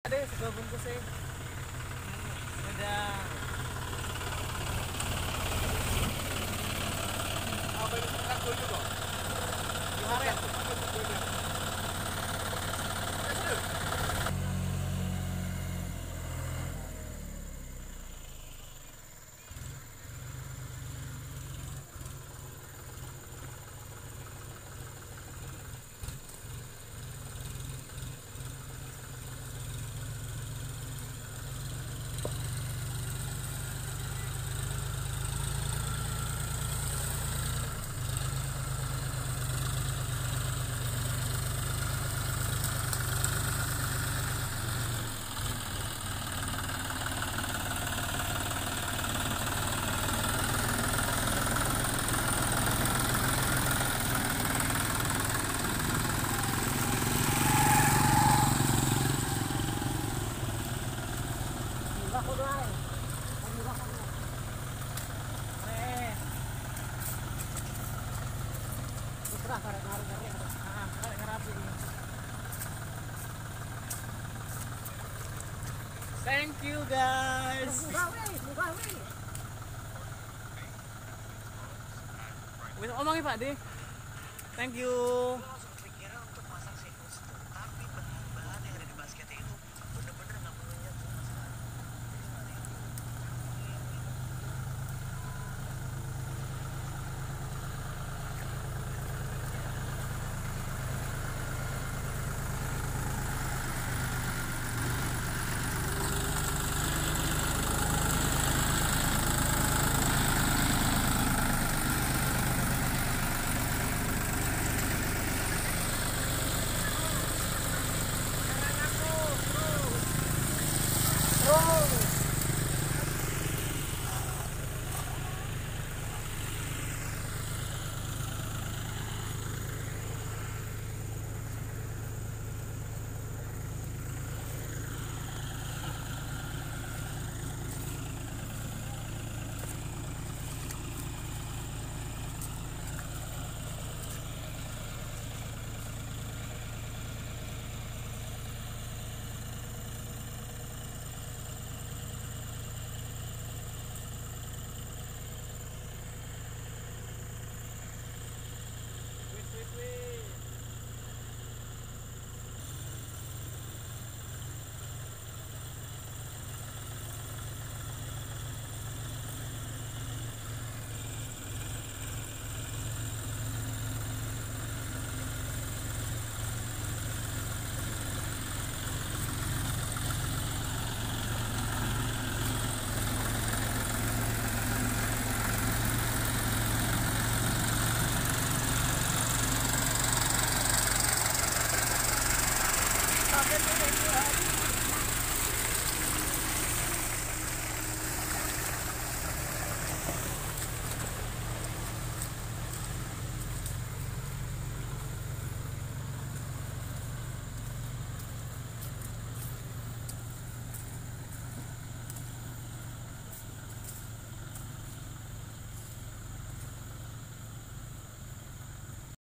Ada sebuah bungkus sih. Udah. Apa ini traktor juga? Kemarin. Thank you guys. Wis omongin Pak De. Thank you. Langsung kepikiran untuk masak seafood stew, tapi bahan-bahan yang ada di basketnya itu bener-bener nggak menunjang sama sekali. Sampai